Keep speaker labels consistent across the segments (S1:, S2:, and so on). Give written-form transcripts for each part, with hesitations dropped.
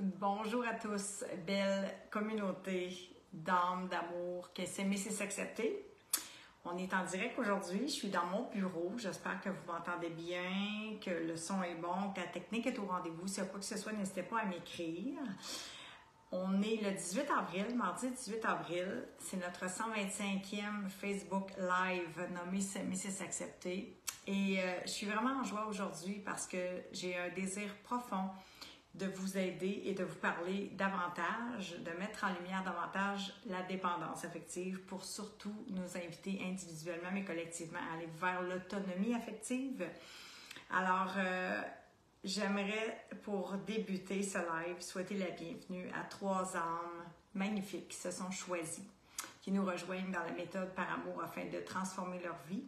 S1: Bonjour à tous, belle communauté d'âmes, d'amour, que s'aimer, c'est s'accepter. On est en direct aujourd'hui, je suis dans mon bureau, j'espère que vous m'entendez bien, que le son est bon, que la technique est au rendez-vous. S'il n'y a quoi que ce soit, n'hésitez pas à m'écrire. On est le 18 avril, mardi 18 avril, c'est notre 125e Facebook Live nommé s'aimer, c'est s'accepter. Et je suis vraiment en joie aujourd'hui parce que j'ai un désir profond de vous aider et de vous parler davantage, de mettre en lumière davantage la dépendance affective pour surtout nous inviter individuellement mais collectivement à aller vers l'autonomie affective. Alors, j'aimerais pour débuter ce live souhaiter la bienvenue à 3 âmes magnifiques qui se sont choisies, qui nous rejoignent dans la méthode par amour afin de transformer leur vie.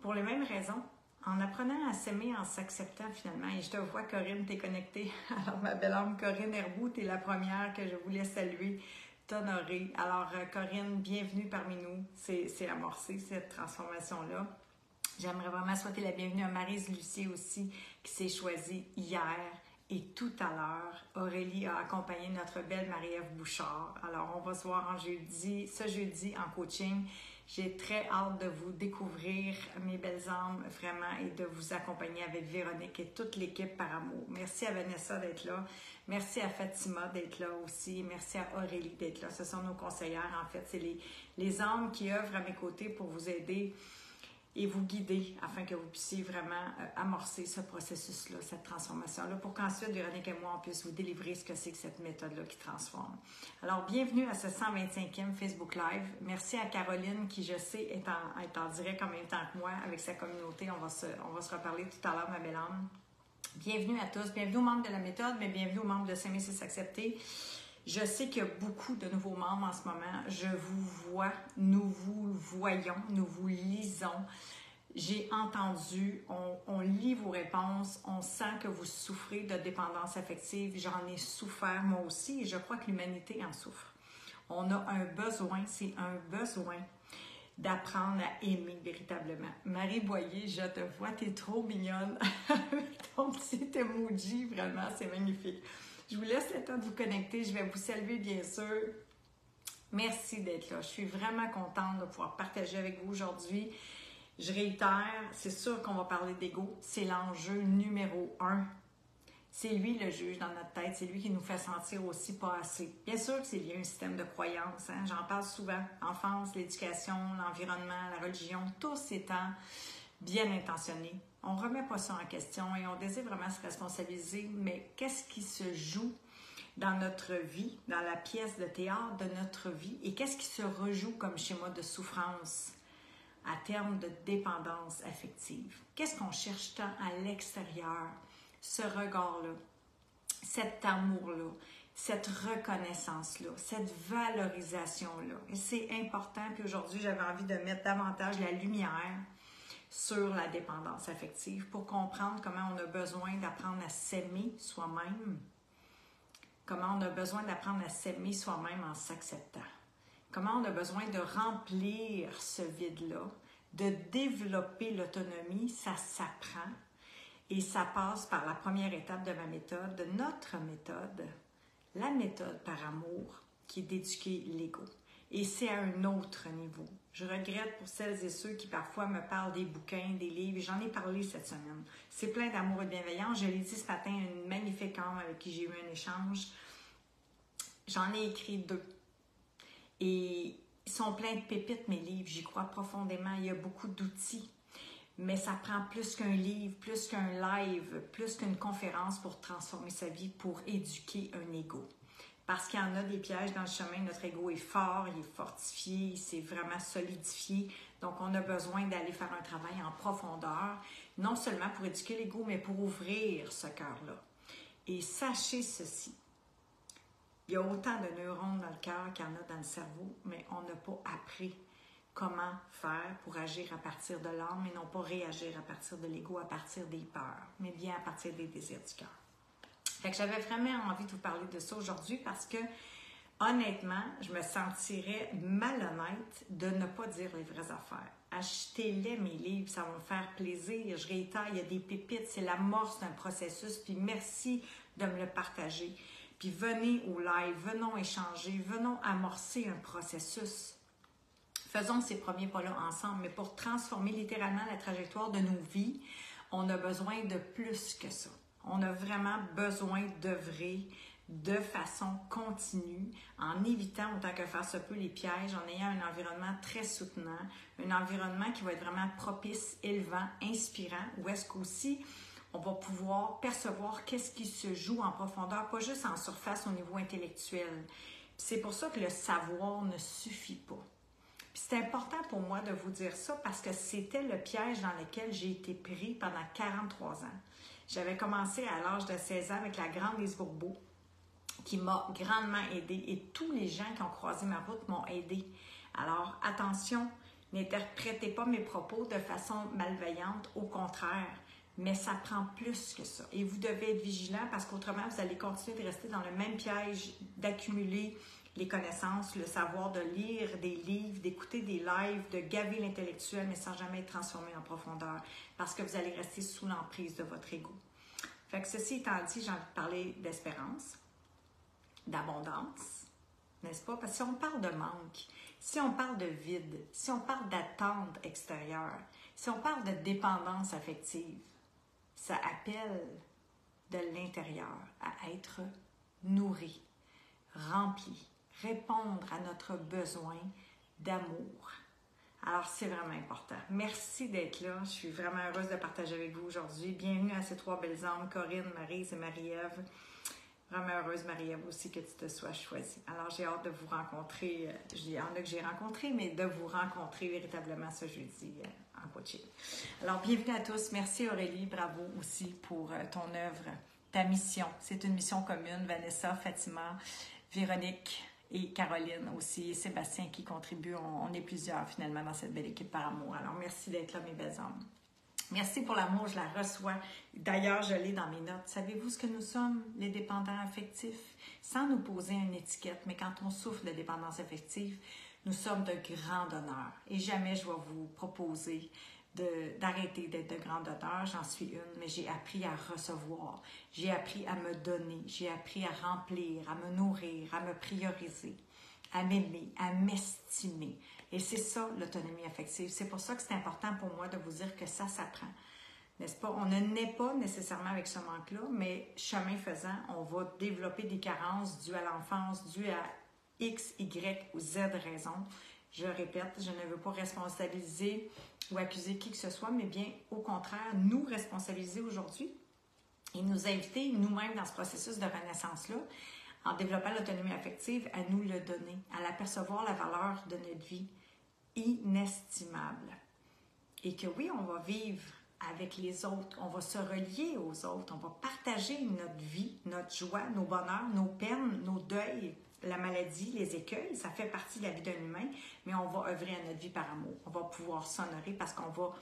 S1: Pour les mêmes raisons, en apprenant à s'aimer, en s'acceptant finalement, et je te vois Corinne, t'es connectée. Alors ma belle âme Corinne Herboux, t'es la première que je voulais saluer, t'honorer. Alors Corinne, bienvenue parmi nous, c'est amorcé cette transformation-là. J'aimerais vraiment souhaiter la bienvenue à Maryse Lucier aussi, qui s'est choisie hier et tout à l'heure. Aurélie a accompagné notre belle Marie-Ève Bouchard. Alors on va se voir ce jeudi en coaching. J'ai très hâte de vous découvrir, mes belles âmes, vraiment, et de vous accompagner avec Véronique et toute l'équipe par amour. Merci à Vanessa d'être là. Merci à Fatima d'être là aussi. Merci à Aurélie d'être là. Ce sont nos conseillères, en fait. C'est les âmes qui œuvrent à mes côtés pour vous aider et vous guider afin que vous puissiez vraiment amorcer ce processus-là, cette transformation-là, pour qu'ensuite, Véronique et moi, on puisse vous délivrer ce que c'est que cette méthode-là qui transforme. Alors, bienvenue à ce 125e Facebook Live. Merci à Caroline qui, je sais, est en direct en même temps que moi avec sa communauté. On va se reparler tout à l'heure, ma belle âme. Bienvenue à tous. Bienvenue aux membres de la méthode, mais bienvenue aux membres de s'aimer, c'est s'accepter. Je sais qu'il y a beaucoup de nouveaux membres en ce moment. Je vous vois, nous vous voyons, nous vous lisons. J'ai entendu, on lit vos réponses, on sent que vous souffrez de dépendance affective. J'en ai souffert moi aussi et je crois que l'humanité en souffre. On a un besoin, c'est un besoin d'apprendre à aimer véritablement. Marie Boyer, je te vois, t'es trop mignonne avec ton petit emoji, vraiment, c'est magnifique. Je vous laisse le temps de vous connecter. Je vais vous saluer, bien sûr. Merci d'être là. Je suis vraiment contente de pouvoir partager avec vous aujourd'hui. Je réitère, c'est sûr qu'on va parler d'ego. C'est l'enjeu numéro 1. C'est lui le juge dans notre tête. C'est lui qui nous fait sentir aussi pas assez. Bien sûr que c'est lié à un système de croyances. Hein? J'en parle souvent. L'enfance, l'éducation, l'environnement, la religion, tous étant bien intentionnés. On ne remet pas ça en question et on désire vraiment se responsabiliser, mais qu'est-ce qui se joue dans notre vie, dans la pièce de théâtre de notre vie, et qu'est-ce qui se rejoue comme schéma de souffrance à terme de dépendance affective? Qu'est-ce qu'on cherche tant à l'extérieur? Ce regard-là, cet amour-là, cette reconnaissance-là, cette valorisation-là. Et c'est important, puis aujourd'hui, j'avais envie de mettre davantage la lumière sur la dépendance affective pour comprendre comment on a besoin d'apprendre à s'aimer soi-même, comment on a besoin d'apprendre à s'aimer soi-même en s'acceptant, comment on a besoin de remplir ce vide-là, de développer l'autonomie, ça s'apprend et ça passe par la première étape de ma méthode, de notre méthode, la méthode par amour qui est d'éduquer l'ego. Et c'est à un autre niveau. Je regrette pour celles et ceux qui parfois me parlent des bouquins, des livres, et j'en ai parlé cette semaine. C'est plein d'amour et de bienveillance. Je l'ai dit ce matin à une magnifique âme avec qui j'ai eu un échange. J'en ai écrit 2. Et ils sont pleins de pépites, mes livres. J'y crois profondément. Il y a beaucoup d'outils. Mais ça prend plus qu'un livre, plus qu'un live, plus qu'une conférence pour transformer sa vie, pour éduquer un ego. Parce qu'il y en a des pièges dans le chemin, notre ego est fort, il est fortifié, il s'est vraiment solidifié. Donc, on a besoin d'aller faire un travail en profondeur, non seulement pour éduquer l'ego, mais pour ouvrir ce cœur-là. Et sachez ceci, il y a autant de neurones dans le cœur qu'il y en a dans le cerveau, mais on n'a pas appris comment faire pour agir à partir de l'âme et non pas réagir à partir de l'ego, à partir des peurs, mais bien à partir des désirs du cœur. Fait que j'avais vraiment envie de vous parler de ça aujourd'hui parce que, honnêtement, je me sentirais malhonnête de ne pas dire les vraies affaires. Achetez-les, mes livres, ça va me faire plaisir. Je réitère, il y a des pépites, c'est l'amorce d'un processus, puis merci de me le partager. Puis venez au live, venons échanger, venons amorcer un processus. Faisons ces premiers pas-là ensemble, mais pour transformer littéralement la trajectoire de nos vies, on a besoin de plus que ça. On a vraiment besoin d'œuvrer de façon continue, en évitant autant que faire se peut les pièges, en ayant un environnement très soutenant, un environnement qui va être vraiment propice, élevant, inspirant, où est-ce qu'aussi on va pouvoir percevoir qu'est-ce qui se joue en profondeur, pas juste en surface au niveau intellectuel. C'est pour ça que le savoir ne suffit pas. Puis c'est important pour moi de vous dire ça parce que c'était le piège dans lequel j'ai été pris pendant 43 ans. J'avais commencé à l'âge de 16 ans avec la grande Lise Bourbeau, qui m'a grandement aidée et tous les gens qui ont croisé ma route m'ont aidée. Alors attention, n'interprétez pas mes propos de façon malveillante, au contraire, mais ça prend plus que ça. Et vous devez être vigilant parce qu'autrement, vous allez continuer de rester dans le même piège d'accumuler les connaissances, le savoir, de lire des livres, d'écouter des lives, de gaver l'intellectuel, mais sans jamais être transformé en profondeur parce que vous allez rester sous l'emprise de votre ego. Fait que ceci étant dit, j'ai envie de parler d'espérance, d'abondance, n'est-ce pas? Parce que si on parle de manque, si on parle de vide, si on parle d'attente extérieure, si on parle de dépendance affective, ça appelle de l'intérieur à être nourri, rempli, répondre à notre besoin d'amour. Alors, c'est vraiment important. Merci d'être là. Je suis vraiment heureuse de partager avec vous aujourd'hui. Bienvenue à ces trois belles âmes, Corinne, Maryse et Marie-Ève. Vraiment heureuse, Marie-Ève, aussi que tu te sois choisie. Alors, j'ai hâte de vous rencontrer. Il y en a que j'ai rencontré, mais de vous rencontrer véritablement ce jeudi en coaching. Alors, bienvenue à tous. Merci Aurélie, bravo aussi pour ton œuvre, ta mission. C'est une mission commune. Vanessa, Fatima, Véronique et Caroline aussi, et Sébastien qui contribuent. On est plusieurs finalement dans cette belle équipe par amour. Alors, merci d'être là, mes belles âmes. Merci pour l'amour, je la reçois. D'ailleurs, je l'ai dans mes notes. Savez-vous ce que nous sommes, les dépendants affectifs? Sans nous poser une étiquette, mais quand on souffre de dépendance affective, nous sommes de grand donneurs. Et jamais je vais vous proposer d'arrêter d'être de grand donneur. J'en suis une, mais j'ai appris à recevoir. J'ai appris à me donner. J'ai appris à remplir, à me nourrir, à me prioriser, à m'aimer, à m'estimer. Et c'est ça, l'autonomie affective. C'est pour ça que c'est important pour moi de vous dire que ça s'apprend. N'est-ce pas? On ne naît pas nécessairement avec ce manque-là, mais chemin faisant, on va développer des carences dues à l'enfance, dues à X, Y ou Z raisons. Je répète, je ne veux pas responsabiliser ou accuser qui que ce soit, mais bien au contraire, nous responsabiliser aujourd'hui et nous inviter nous-mêmes dans ce processus de renaissance-là, en développant l'autonomie affective, à nous le donner, à l'apercevoir la valeur de notre vie inestimable. Et que oui, on va vivre avec les autres, on va se relier aux autres, on va partager notre vie, notre joie, nos bonheurs, nos peines, nos deuils, la maladie, les écueils, ça fait partie de la vie d'un humain, mais on va œuvrer à notre vie par amour. On va pouvoir s'honorer parce qu'on va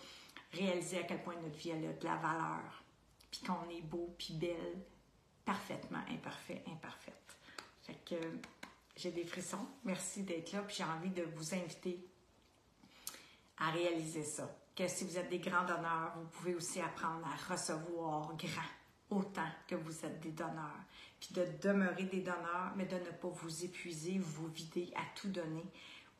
S1: réaliser à quel point notre vie elle a de la valeur, puis qu'on est beau, puis belle, parfaitement imparfait, imparfaite. Fait que j'ai des frissons. Merci d'être là, puis j'ai envie de vous inviter à réaliser ça. Que si vous êtes des grands donneurs, vous pouvez aussi apprendre à recevoir grand, autant que vous êtes des donneurs. Puis de demeurer des donneurs, mais de ne pas vous épuiser, vous vider, à tout donner.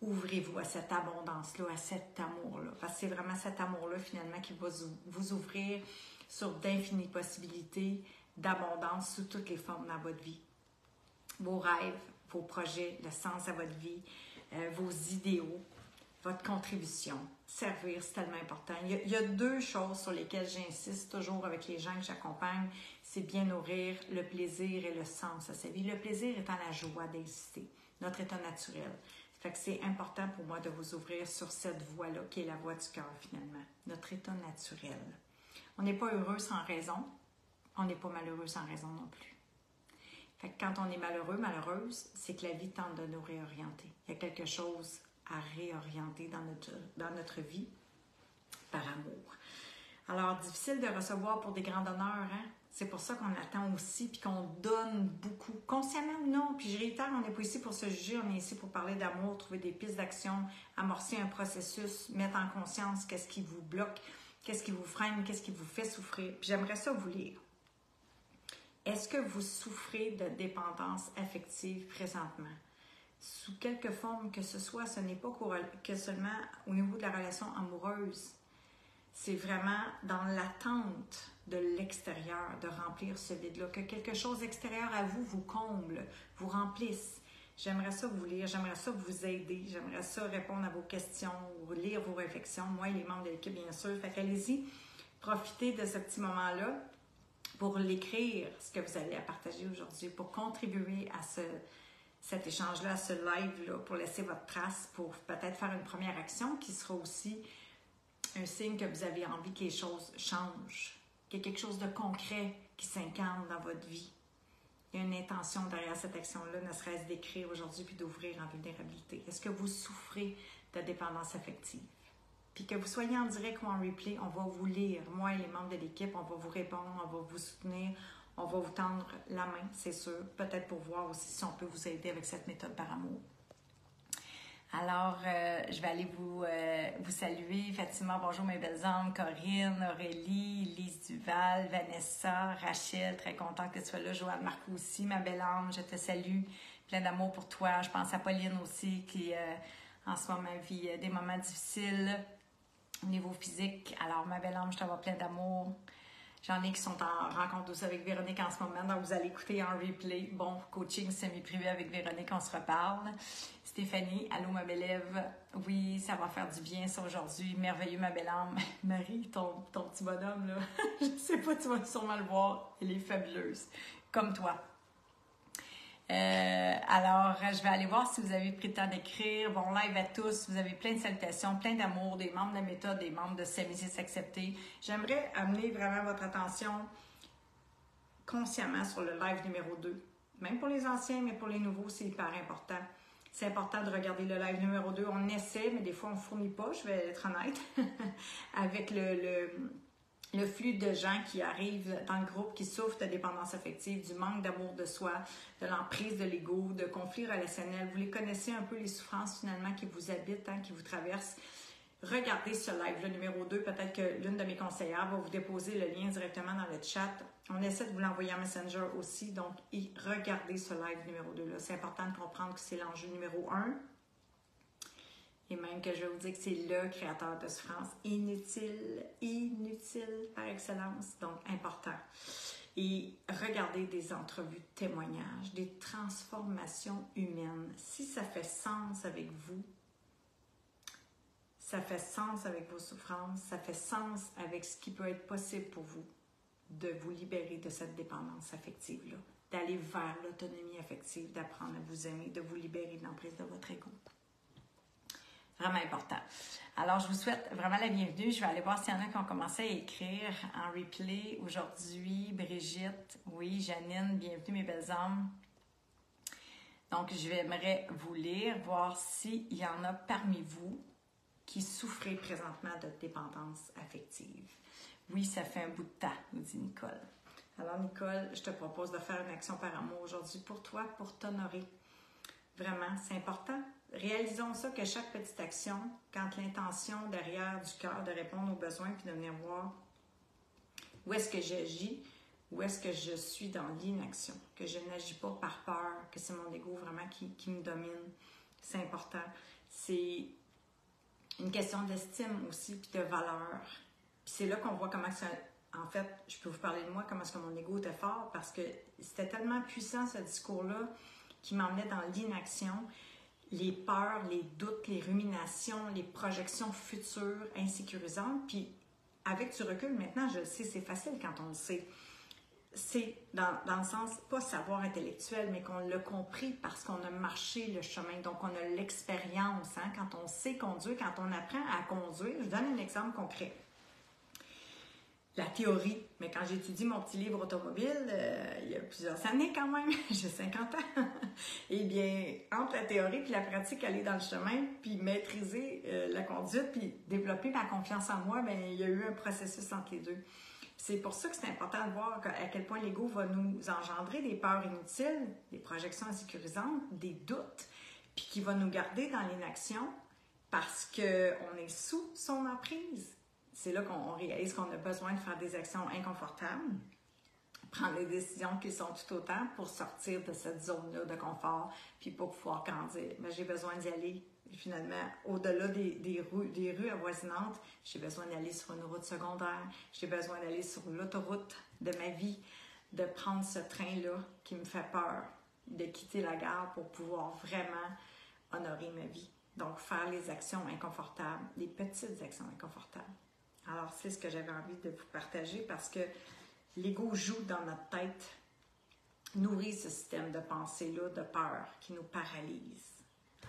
S1: Ouvrez-vous à cette abondance-là, à cet amour-là. Parce que c'est vraiment cet amour-là, finalement, qui va vous ouvrir sur d'infinies possibilités d'abondance sous toutes les formes dans votre vie. Vos rêves, vos projets, le sens à votre vie, vos idéaux, votre contribution. Servir, c'est tellement important. Il y a deux choses sur lesquelles j'insiste toujours avec les gens que j'accompagne, c'est bien nourrir le plaisir et le sens à sa vie. Le plaisir étant la joie d'exister, notre état naturel. Fait que c'est important pour moi de vous ouvrir sur cette voie-là, qui est la voie du cœur finalement, notre état naturel. On n'est pas heureux sans raison, on n'est pas malheureux sans raison non plus. Fait que quand on est malheureux, malheureuse, c'est que la vie tente de nous réorienter. Il y a quelque chose à réorienter dans notre vie par amour. Alors, difficile de recevoir pour des grands donneurs, hein? C'est pour ça qu'on attend aussi, puis qu'on donne beaucoup, consciemment ou non. Puis je réitère, on n'est pas ici pour se juger, on est ici pour parler d'amour, trouver des pistes d'action, amorcer un processus, mettre en conscience qu'est-ce qui vous bloque, qu'est-ce qui vous freine, qu'est-ce qui vous fait souffrir. Puis j'aimerais ça vous lire. Est-ce que vous souffrez de dépendance affective présentement? Sous quelque forme que ce soit, ce n'est pas que seulement au niveau de la relation amoureuse. C'est vraiment dans l'attente de l'extérieur de remplir ce vide-là, que quelque chose d'extérieur à vous vous comble, vous remplisse. J'aimerais ça vous lire, j'aimerais ça vous aider, j'aimerais ça répondre à vos questions, ou lire vos réflexions, moi et les membres de l'équipe bien sûr. Fait qu'allez-y, profitez de ce petit moment-là pour l'écrire, ce que vous allez à partager aujourd'hui, pour contribuer à cet échange-là, à ce live-là, pour laisser votre trace, pour peut-être faire une première action qui sera aussi un signe que vous avez envie que les choses changent, qu'il y a quelque chose de concret qui s'incarne dans votre vie. Il y a une intention derrière cette action-là, ne serait-ce d'écrire aujourd'hui puis d'ouvrir en vulnérabilité. Est-ce que vous souffrez de dépendance affective? Puis que vous soyez en direct ou en replay, on va vous lire. Moi et les membres de l'équipe, on va vous répondre, on va vous soutenir, on va vous tendre la main, c'est sûr. Peut-être pour voir aussi si on peut vous aider avec cette méthode par amour. Alors, je vais aller vous saluer. Fatima, bonjour mes belles âmes. Corinne, Aurélie, Lise Duval, Vanessa, Rachel, très contente que tu sois là. Joanne Marcoux aussi, ma belle âme, je te salue. Plein d'amour pour toi. Je pense à Pauline aussi qui, en ce moment, vit des moments difficiles au niveau physique. Alors, ma belle âme, je t'envoie plein d'amour. J'en ai qui sont en rencontre aussi avec Véronique en ce moment, donc vous allez écouter en replay. Bon, coaching semi-privé avec Véronique, on se reparle. Stéphanie, allô ma belle Ève. Oui, ça va faire du bien ça aujourd'hui. Merveilleux ma belle âme. Marie, ton petit bonhomme là, je sais pas, tu vas sûrement le voir. Elle est fabuleuse, comme toi. Alors, je vais aller voir si vous avez pris le temps d'écrire. Bon live à tous. Vous avez plein de salutations, plein d'amour, des membres de la méthode, des membres de Semi-6 Accepté. J'aimerais amener vraiment votre attention consciemment sur le live numéro 2. Même pour les anciens, mais pour les nouveaux, c'est hyper important. C'est important de regarder le live numéro 2. On essaie, mais des fois, on ne fournit pas, je vais être honnête, avec le flux de gens qui arrivent dans le groupe, qui souffrent de dépendance affective, du manque d'amour de soi, de l'emprise de l'ego, de conflits relationnels. Vous les connaissez un peu, les souffrances finalement qui vous habitent, qui vous traversent. Regardez ce live, le numéro 2. Peut-être que l'une de mes conseillères va vous déposer le lien directement dans le chat. On essaie de vous l'envoyer en Messenger aussi. Donc, regardez ce live numéro 2 là. C'est important de comprendre que c'est l'enjeu numéro 1. Et même que je vais vous dire que c'est le créateur de souffrance inutile par excellence, donc important. Et regardez des entrevues de témoignages, des transformations humaines. Si ça fait sens avec vous, ça fait sens avec vos souffrances, ça fait sens avec ce qui peut être possible pour vous de vous libérer de cette dépendance affective-là, d'aller vers l'autonomie affective, d'apprendre à vous aimer, de vous libérer de l'emprise de votre ego. Vraiment important. Alors, je vous souhaite vraiment la bienvenue. Je vais aller voir s'il y en a qui ont commencé à écrire en replay aujourd'hui. Brigitte, oui, Janine, bienvenue mes belles âmes. Donc, j'aimerais vous lire, voir s'il y en a parmi vous qui souffrez présentement de dépendance affective. Oui, ça fait un bout de temps, nous dit Nicole. Alors, Nicole, je te propose de faire une action par amour aujourd'hui pour toi, pour t'honorer. Vraiment, c'est important. Réalisons ça que chaque petite action, quand l'intention derrière du cœur de répondre aux besoins puis de venir voir où est-ce que j'agis, où est-ce que je suis dans l'inaction, que je n'agis pas par peur, que c'est mon ego vraiment qui me domine. C'est important. C'est une question d'estime aussi puis de valeur. Puis c'est là qu'on voit comment ça... En fait, je peux vous parler de moi, comment est-ce que mon ego était fort parce que c'était tellement puissant ce discours-là qui m'emmenait dans l'inaction. Les peurs, les doutes, les ruminations, les projections futures insécurisantes. Puis, avec du recul, maintenant, je le sais, c'est facile quand on le sait. C'est dans le sens, pas savoir intellectuel, mais qu'on l'a compris parce qu'on a marché le chemin. Donc, on a l'expérience. Quand on sait conduire, quand on apprend à conduire, je donne un exemple concret. La théorie, mais quand j'étudie mon petit livre automobile, il y a plusieurs années quand même, j'ai 50 ans, eh bien, entre la théorie et la pratique, aller dans le chemin, puis maîtriser la conduite, puis développer ma confiance en moi, bien, il y a eu un processus entre les deux. C'est pour ça que c'est important de voir à quel point l'ego va nous engendrer des peurs inutiles, des projections insécurisantes, des doutes, puis qui va nous garder dans l'inaction parce qu'on est sous son emprise. C'est là qu'on réalise qu'on a besoin de faire des actions inconfortables prendre les décisions qui sont tout autant pour sortir de cette zone-là de confort, puis pour pouvoir grandir. Mais j'ai besoin d'y aller. Et finalement, au-delà des rues avoisinantes, j'ai besoin d'aller sur une route secondaire, j'ai besoin d'aller sur l'autoroute de ma vie, de prendre ce train-là qui me fait peur, de quitter la gare pour pouvoir vraiment honorer ma vie. Donc, faire les actions inconfortables, les petites actions inconfortables. Alors, c'est ce que j'avais envie de vous partager parce que l'ego joue dans notre tête, nourrit ce système de pensée-là, de peur qui nous paralyse.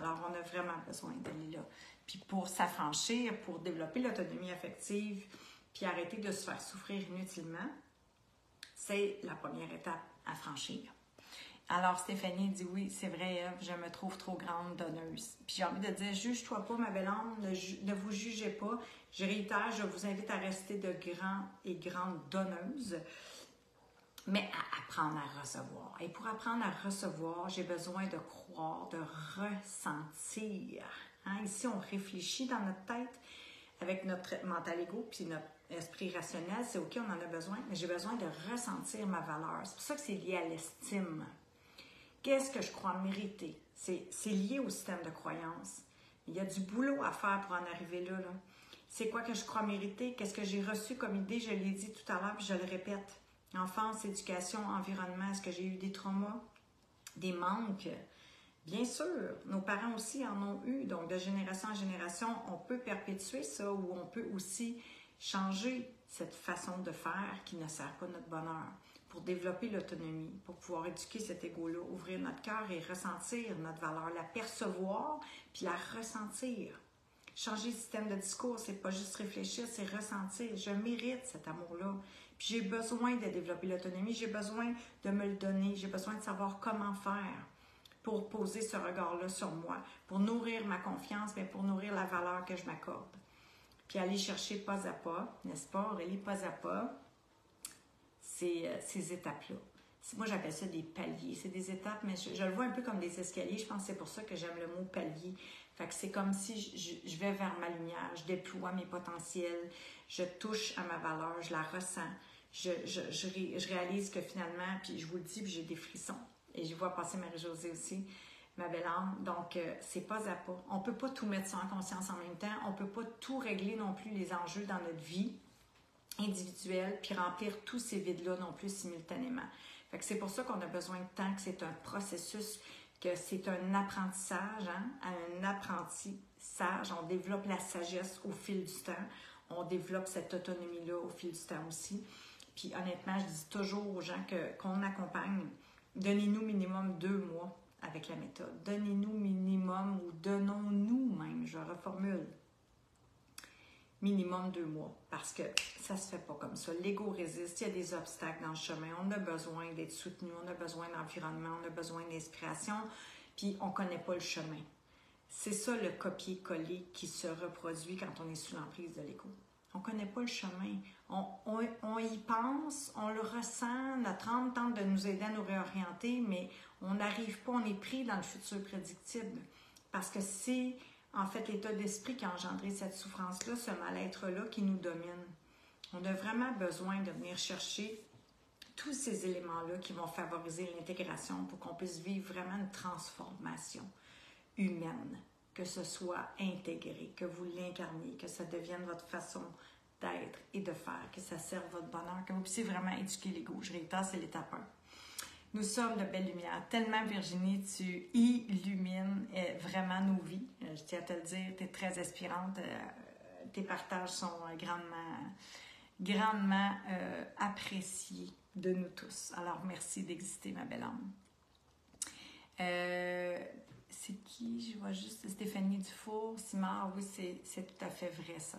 S1: Alors, on a vraiment besoin d'aller là. Puis pour s'affranchir, pour développer l'autonomie affective, puis arrêter de se faire souffrir inutilement, c'est la première étape à franchir. Alors, Stéphanie dit oui, c'est vrai, Ève, je me trouve trop grande donneuse. Puis j'ai envie de dire, juge-toi pas, ma belle âme, ne vous jugez pas. Je réitère, je vous invite à rester de grands et grandes donneuses, mais à apprendre à recevoir. Et pour apprendre à recevoir, j'ai besoin de croire, de ressentir. Hein? Ici, on réfléchit dans notre tête avec notre mental ego puis notre esprit rationnel. C'est OK, on en a besoin, mais j'ai besoin de ressentir ma valeur. C'est pour ça que c'est lié à l'estime. Qu'est-ce que je crois mériter? C'est lié au système de croyance. Il y a du boulot à faire pour en arriver là. C'est quoi que je crois mériter? Qu'est-ce que j'ai reçu comme idée? Je l'ai dit tout à l'heure, puis je le répète. Enfance, éducation, environnement, est-ce que j'ai eu des traumas, des manques? Bien sûr, nos parents aussi en ont eu. Donc, de génération en génération, on peut perpétuer ça ou on peut aussi changer cette façon de faire qui ne sert pas notre bonheur pour développer l'autonomie, pour pouvoir éduquer cet ego-là, ouvrir notre cœur et ressentir notre valeur, la percevoir puis la ressentir. Changer le système de discours, c'est pas juste réfléchir, c'est ressentir. Je mérite cet amour-là. Puis j'ai besoin de développer l'autonomie, j'ai besoin de me le donner, j'ai besoin de savoir comment faire pour poser ce regard-là sur moi, pour nourrir ma confiance, mais pour nourrir la valeur que je m'accorde. Puis aller chercher pas à pas, n'est-ce pas, Aurélie, pas à pas, ces étapes-là. Moi, j'appelle ça des paliers. C'est des étapes, mais je le vois un peu comme des escaliers. Je pense que c'est pour ça que j'aime le mot palier. Fait que c'est comme si je vais vers ma lumière, je déploie mes potentiels, je touche à ma valeur, je la ressens. Je réalise que finalement, puis je vous le dis, puis j'ai des frissons. Et je vois passer Marie-Josée aussi, ma belle âme. Donc, c'est pas à pas. On peut pas tout mettre ça en conscience en même temps. On peut pas tout régler non plus les enjeux dans notre vie individuelle, puis remplir tous ces vides-là non plus simultanément. Fait que c'est pour ça qu'on a besoin de temps, que c'est un processus, que c'est un apprentissage, hein? Un apprentissage. On développe la sagesse au fil du temps. On développe cette autonomie-là au fil du temps aussi. Puis honnêtement, je dis toujours aux gens qu'on accompagne, donnez-nous minimum 2 mois avec la méthode. Donnez-nous minimum ou donnons-nous même, je reformule, minimum 2 mois, parce que ça se fait pas comme ça. L'ego résiste, il y a des obstacles dans le chemin, on a besoin d'être soutenu, on a besoin d'environnement, on a besoin d'inspiration, puis on connaît pas le chemin. C'est ça le copier-coller qui se reproduit quand on est sous l'emprise de l'ego. On connaît pas le chemin, on y pense, on le ressent, notre âme tente de nous aider à nous réorienter, mais on n'arrive pas, on est pris dans le futur prédictible, parce que c'est en fait l'état d'esprit qui a engendré cette souffrance-là, ce mal-être-là qui nous domine. On a vraiment besoin de venir chercher tous ces éléments-là qui vont favoriser l'intégration pour qu'on puisse vivre vraiment une transformation humaine, que ce soit intégré, que vous l'incarniez, que ça devienne votre façon d'être et de faire, que ça serve votre bonheur, que vous puissiez vraiment éduquer l'ego. Je réitère, c'est l'étape 1. Nous sommes de belles lumières. Tellement, Virginie, tu illumines vraiment nos vies. Je tiens à te le dire, tu es très inspirante. Tes partages sont grandement appréciés de nous tous. Alors, merci d'exister, ma belle âme. C'est qui? Je vois juste Stéphanie Dufour. Simard, oui, c'est tout à fait vrai, ça.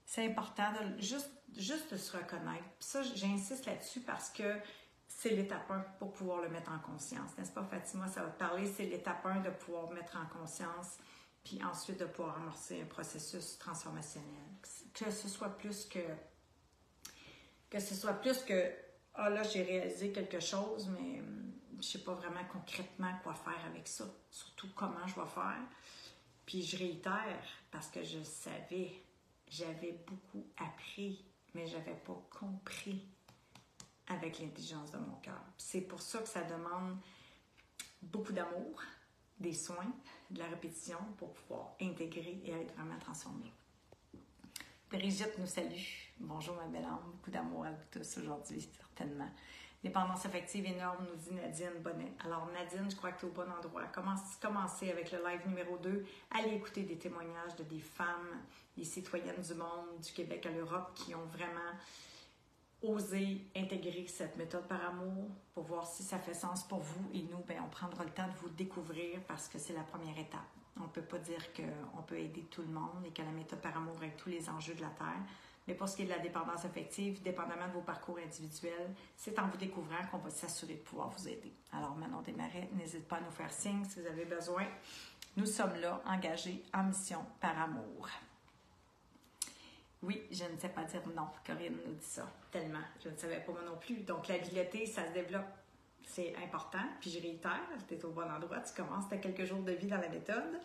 S1: C'est important de juste de se reconnaître. Puis ça, j'insiste là-dessus parce que c'est l'étape 1 pour pouvoir le mettre en conscience. N'est-ce pas, Fatima? Ça va te parler, c'est l'étape 1 de pouvoir mettre en conscience, puis ensuite de pouvoir amorcer un processus transformationnel. Que ce soit plus que ah là, j'ai réalisé quelque chose, mais je ne sais pas vraiment concrètement quoi faire avec ça, surtout comment je vais faire. Puis je réitère, parce que je savais, j'avais beaucoup appris, mais je n'avais pas compris avec l'intelligence de mon cœur. C'est pour ça que ça demande beaucoup d'amour, des soins, de la répétition pour pouvoir intégrer et être vraiment transformé. Brigitte nous salue. Bonjour ma belle âme, beaucoup d'amour à vous tous aujourd'hui, certainement. Dépendance affective énorme, nous dit Nadine Bonnet. Alors Nadine, je crois que tu es au bon endroit. Commencez avec le live numéro 2. Allez écouter des témoignages de des femmes, des citoyennes du monde, du Québec à l'Europe qui ont vraiment osé intégrer cette méthode par amour pour voir si ça fait sens pour vous. Et nous, on prendra le temps de vous découvrir parce que c'est la première étape. On ne peut pas dire qu'on peut aider tout le monde et que la méthode par amour avec tous les enjeux de la Terre. Mais pour ce qui est de la dépendance affective, dépendamment de vos parcours individuels, c'est en vous découvrant qu'on va s'assurer de pouvoir vous aider. Alors, Manon Desmarais, n'hésitez pas à nous faire signe si vous avez besoin. Nous sommes là, engagés en mission par amour. Oui, je ne sais pas dire non. Corinne nous dit ça, tellement. Je ne savais pas moi non plus. Donc, l'habileté, ça se développe. C'est important. Puis je réitère, tu es au bon endroit. Tu commences, tu as quelques jours de vie dans la méthode.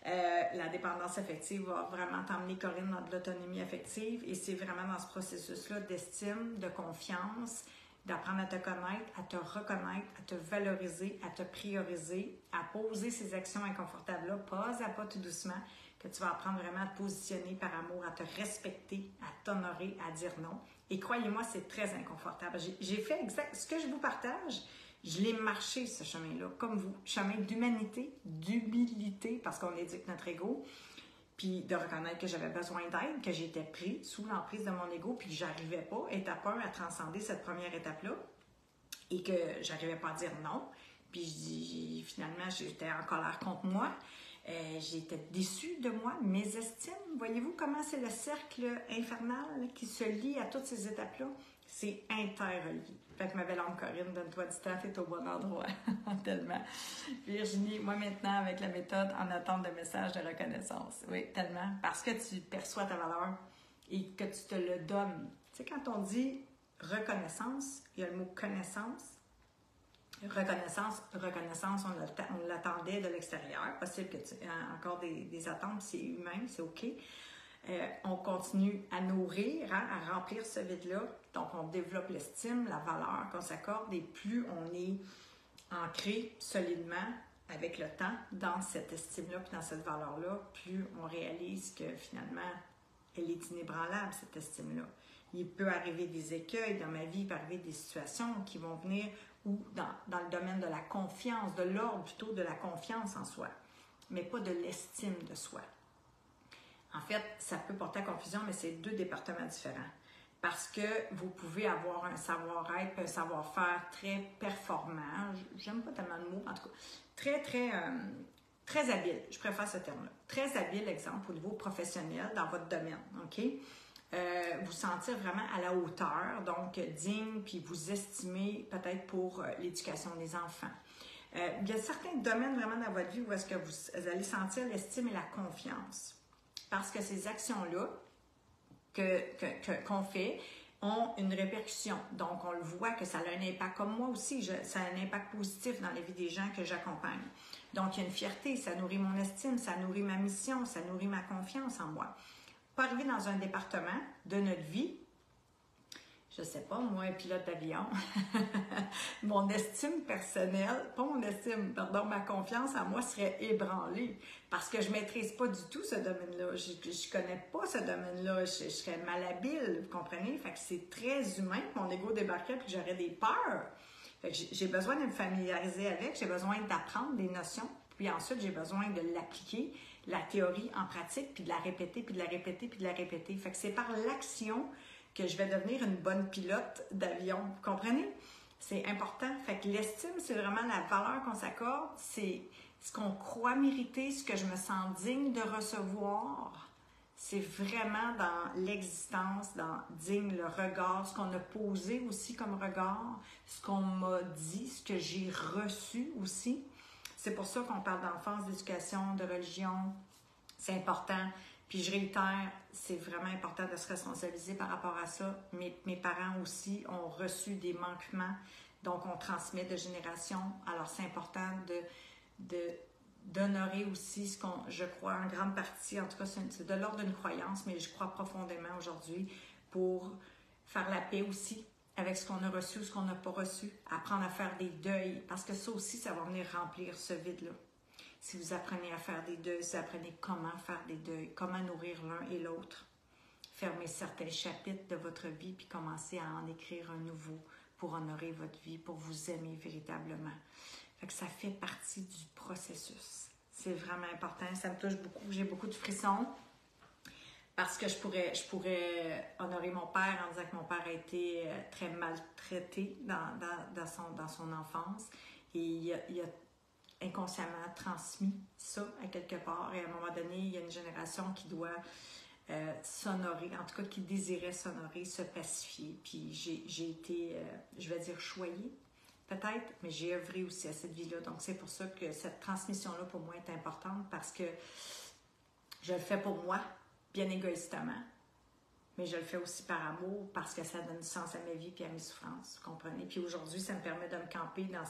S1: La dépendance affective va vraiment t'emmener, Corinne, dans de l'autonomie affective. Et c'est vraiment dans ce processus-là d'estime, de confiance, d'apprendre à te connaître, à te reconnaître, à te valoriser, à te prioriser, à poser ces actions inconfortables-là, pas à pas, tout doucement, que tu vas apprendre vraiment à te positionner par amour, à te respecter, à t'honorer, à dire non. Et croyez-moi, c'est très inconfortable. J'ai fait exact ce que je vous partage. Je l'ai marché, ce chemin-là, comme vous. Chemin d'humanité, d'humilité, parce qu'on éduque notre ego, puis de reconnaître que j'avais besoin d'aide, que j'étais pris sous l'emprise de mon ego, puis que j'arrivais pas, étape 1, à transcender cette première étape-là, et que j'arrivais pas à dire non. Puis finalement, j'étais en colère contre moi. J'étais déçue de moi, mes estimes. Voyez-vous comment c'est le cercle infernal qui se lie à toutes ces étapes-là? C'est interrelié. Fait que ma belle âme Corinne, donne-toi du temps, t'es au bon endroit. Tellement. Virginie, moi maintenant, avec la méthode en attente de messages de reconnaissance. Oui, tellement. Parce que tu perçois ta valeur et que tu te le donnes. Tu sais, quand on dit reconnaissance, il y a le mot connaissance. Reconnaissance, on l'attendait de l'extérieur. Possible que tu aies encore des attentes, c'est humain, c'est OK. On continue à nourrir, à remplir ce vide-là. Donc, on développe l'estime, la valeur qu'on s'accorde et plus on est ancré solidement avec le temps dans cette estime-là puis dans cette valeur-là, plus on réalise que finalement, elle est inébranlable, cette estime-là. Il peut arriver des écueils dans ma vie, il peut arriver des situations qui vont venir ou dans le domaine de la confiance, de l'ordre plutôt de la confiance en soi, mais pas de l'estime de soi. En fait, ça peut porter à confusion, mais c'est deux départements différents. Parce que vous pouvez avoir un savoir-être, un savoir-faire très performant, j'aime pas tellement le mot, en tout cas, très habile, je préfère ce terme-là. Très habile, exemple, au niveau professionnel dans votre domaine, OK? Vous sentir vraiment à la hauteur, donc digne, puis vous estimer peut-être pour l'éducation des enfants. Il y a certains domaines vraiment dans votre vie où est-ce que vous allez sentir l'estime et la confiance. Parce que ces actions-là qu'on fait ont une répercussion. Donc, on le voit que ça a un impact. Comme moi aussi, ça a un impact positif dans la vie des gens que j'accompagne. Donc, il y a une fierté, ça nourrit mon estime, ça nourrit ma mission, ça nourrit ma confiance en moi. Pas arriver dans un département de notre vie, je sais pas, moi, un pilote d'avion, mon estime personnelle, pas mon estime, pardon, ma confiance en moi serait ébranlée parce que je maîtrise pas du tout ce domaine-là. Je connais pas ce domaine-là. Je serais malhabile, vous comprenez? Fait que c'est très humain que mon ego débarquerait et que j'aurais des peurs. Fait que j'ai besoin de me familiariser avec, j'ai besoin d'apprendre des notions, puis ensuite j'ai besoin de l'appliquer, la théorie en pratique, puis de la répéter, puis de la répéter, puis de la répéter. Fait que c'est par l'action que je vais devenir une bonne pilote d'avion. Vous comprenez? C'est important. Fait que l'estime, c'est vraiment la valeur qu'on s'accorde, c'est ce qu'on croit mériter, ce que je me sens digne de recevoir. C'est vraiment dans l'existence, dans digne le regard, ce qu'on a posé aussi comme regard, ce qu'on m'a dit, ce que j'ai reçu aussi. C'est pour ça qu'on parle d'enfance, d'éducation, de religion. C'est important. Puis je réitère, c'est vraiment important de se responsabiliser par rapport à ça. Mes parents aussi ont reçu des manquements, donc on transmet de génération. Alors c'est important d'honorer aussi ce qu'on, je crois, en grande partie, en tout cas c'est de l'ordre d'une croyance, mais je crois profondément aujourd'hui pour faire la paix aussi avec ce qu'on a reçu ou ce qu'on n'a pas reçu, apprendre à faire des deuils, parce que ça aussi, ça va venir remplir ce vide-là. Si vous apprenez à faire des deuils, si vous apprenez comment faire des deuils, comment nourrir l'un et l'autre, fermer certains chapitres de votre vie, puis commencer à en écrire un nouveau pour honorer votre vie, pour vous aimer véritablement. Fait que ça fait partie du processus. C'est vraiment important, ça me touche beaucoup, j'ai beaucoup de frissons. Parce que je pourrais honorer mon père en disant que mon père a été très maltraité dans son enfance. Et il a inconsciemment transmis ça à quelque part. Et à un moment donné, il y a une génération qui doit s'honorer, en tout cas qui désirait s'honorer, se pacifier. Puis j'ai été, je vais dire, choyée, peut-être, mais j'ai œuvré aussi à cette vie-là. Donc c'est pour ça que cette transmission-là, pour moi, est importante parce que je le fais pour moi, bien égoïstement, mais je le fais aussi par amour parce que ça donne du sens à ma vie et à mes souffrances, vous comprenez? Puis aujourd'hui, ça me permet de me camper dans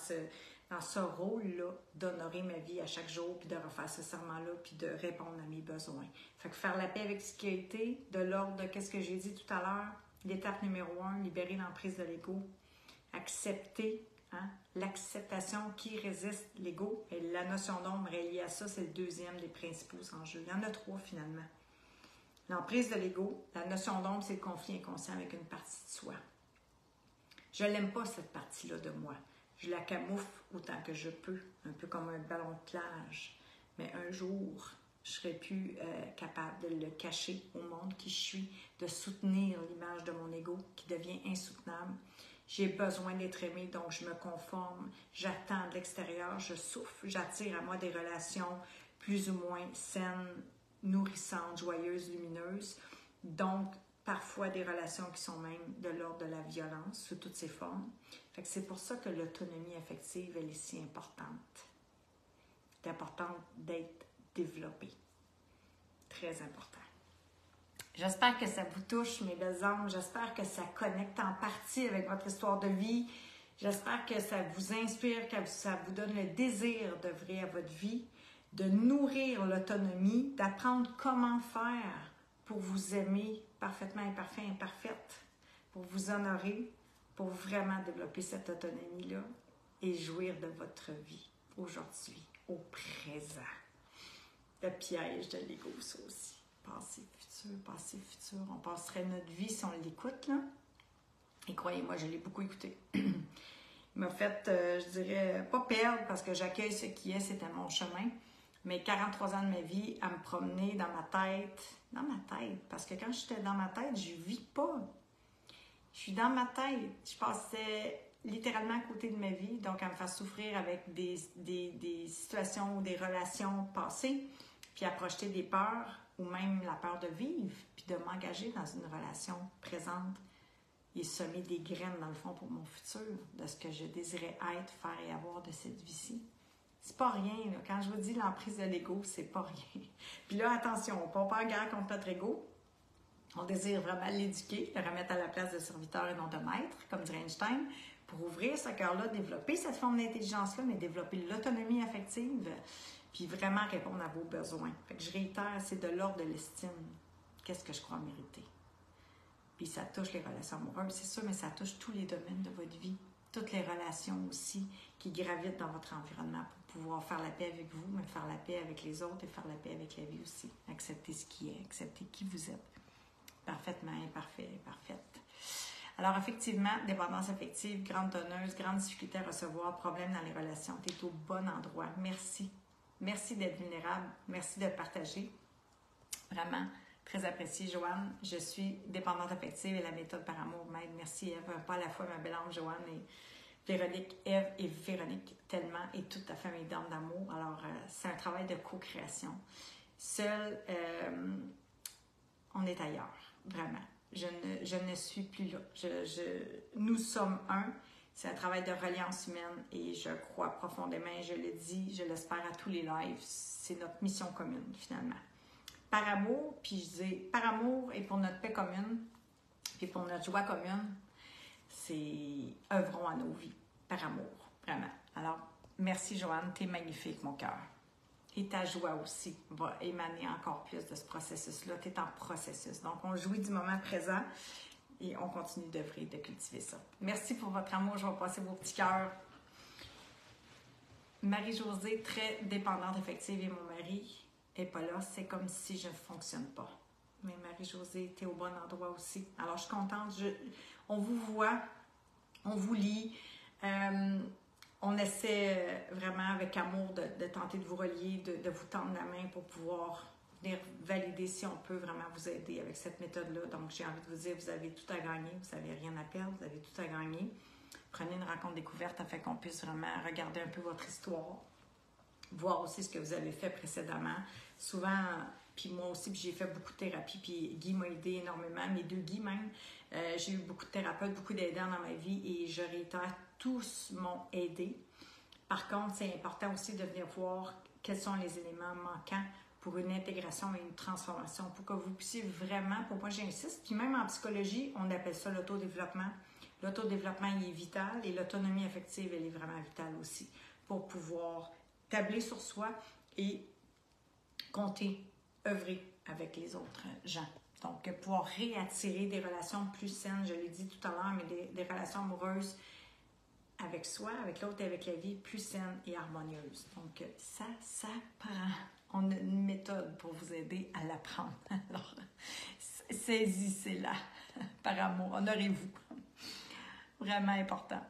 S1: ce rôle-là, d'honorer ma vie à chaque jour, puis de refaire ce serment-là, puis de répondre à mes besoins. Fait que faire la paix avec ce qui a été, de l'ordre de ce que j'ai dit tout à l'heure, l'étape numéro 1, libérer l'emprise de l'ego, accepter, l'acceptation qui résiste l'ego, et la notion d'ombre reliée à ça, c'est le deuxième des principaux enjeux. Il y en a 3 finalement. L'emprise de l'ego, la notion d'ombre, c'est le conflit inconscient avec une partie de soi. Je n'aime pas cette partie-là de moi. Je la camoufle autant que je peux, un peu comme un ballon de plage. Mais un jour, je serai plus capable de le cacher au monde qui je suis, de soutenir l'image de mon ego qui devient insoutenable. J'ai besoin d'être aimée, donc je me conforme, j'attends de l'extérieur, je souffre, j'attire à moi des relations plus ou moins saines, nourrissantes, joyeuses, lumineuses. Donc, parfois des relations qui sont même de l'ordre de la violence sous toutes ses formes. Fait que c'est pour ça que l'autonomie affective, elle est si importante. C'est important d'être développée. Très important. J'espère que ça vous touche, mes belles âmes. J'espère que ça connecte en partie avec votre histoire de vie. J'espère que ça vous inspire, que ça vous donne le désir d'œuvrer à votre vie, de nourrir l'autonomie, d'apprendre comment faire pour vous aimer parfaitement imparfait, imparfaite, pour vous honorer, pour vraiment développer cette autonomie-là et jouir de votre vie aujourd'hui, au présent. Le piège de l'ego, ça aussi. Passé, futur. On passerait notre vie si on l'écoute, là. Et croyez-moi, je l'ai beaucoup écouté. Il m'a fait, je dirais, pas perdre parce que j'accueille ce qui est, c'était mon chemin. Mais 43 ans de ma vie à me promener dans ma tête, parce que quand j'étais dans ma tête, je vis pas. Je suis dans ma tête. Je passais littéralement à côté de ma vie, donc à me faire souffrir avec des situations ou des relations passées, puis à projeter des peurs ou même la peur de vivre, puis de m'engager dans une relation présente et semer des graines dans le fond pour mon futur, de ce que je désirais être, faire et avoir de cette vie-ci. C'est pas rien, là. Quand je vous dis l'emprise de l'ego, c'est pas rien. Puis là, attention, on ne peut pas en guerre contre notre ego. On désire vraiment l'éduquer, le remettre à la place de serviteur et non de maître, comme dirait Einstein, pour ouvrir ce cœur-là, développer cette forme d'intelligence-là, mais développer l'autonomie affective, puis vraiment répondre à vos besoins. Fait que je réitère, c'est de l'ordre de l'estime. Qu'est-ce que je crois mériter? Puis ça touche les relations amoureuses, c'est sûr, mais ça touche tous les domaines de votre vie. Toutes les relations aussi qui gravitent dans votre environnement pour pouvoir faire la paix avec vous, mais faire la paix avec les autres et faire la paix avec la vie aussi. Accepter ce qui est, accepter qui vous êtes. Parfaitement imparfait, imparfaite. Alors effectivement, dépendance affective, grande donneuse, grande difficulté à recevoir, problème dans les relations. Tu es au bon endroit. Merci. Merci d'être vulnérable. Merci de partager. Vraiment, très apprécié, Joanne. Je suis dépendante affective et la méthode par amour m'aide. Merci, Ève. Pas à la fois ma belle âme, Joanne, et Véronique. Ève et Véronique, tellement, et toute ta famille d'âmes d'amour. Alors, c'est un travail de co-création. Seul, on est ailleurs, vraiment. Je ne suis plus là. Nous sommes un. C'est un travail de reliance humaine et je crois profondément, je le dis, je l'espère à tous les lives, c'est notre mission commune, finalement. Par amour, puis je dis par amour et pour notre paix commune, puis pour notre joie commune, c'est œuvrons à nos vies, par amour, vraiment. Alors, merci Joanne, t'es magnifique, mon cœur. Et ta joie aussi va émaner encore plus de ce processus-là. Tu es en processus. Donc, on jouit du moment présent. Et on continue d'œuvrer, de cultiver ça. Merci pour votre amour. Je vais passer vos petits cœurs. Marie-Josée, très dépendante affective et mon mari n'est pas là. C'est comme si je ne fonctionne pas. Mais Marie-Josée, tu es au bon endroit aussi. Alors, je suis contente. On vous voit, on vous lit. On essaie vraiment avec amour de tenter de vous relier, de vous tendre la main pour pouvoir venir valider si on peut vraiment vous aider avec cette méthode-là. Donc, j'ai envie de vous dire, vous avez tout à gagner, vous n'avez rien à perdre, vous avez tout à gagner. Prenez une rencontre découverte afin qu'on puisse vraiment regarder un peu votre histoire, voir aussi ce que vous avez fait précédemment. Souvent, puis moi aussi, puis j'ai fait beaucoup de thérapie, puis Guy m'a aidé énormément, mes deux Guy même. J'ai eu beaucoup de thérapeutes, beaucoup d'aidants dans ma vie et je réitère, tous m'ont aidé. Par contre, c'est important aussi de venir voir quels sont les éléments manquants pour une intégration et une transformation, pour que vous puissiez vraiment, pour moi j'insiste, puis même en psychologie, on appelle ça l'autodéveloppement. L'autodéveloppement, il est vital et l'autonomie affective, elle est vraiment vitale aussi pour pouvoir tabler sur soi et compter, œuvrer avec les autres gens. Donc, pouvoir réattirer des relations plus saines, je l'ai dit tout à l'heure, mais des relations amoureuses avec soi, avec l'autre et avec la vie plus saines et harmonieuses. Donc, ça prend. On a une méthode pour vous aider à l'apprendre. Alors, saisissez-la par amour. Honorez-vous. Vraiment important.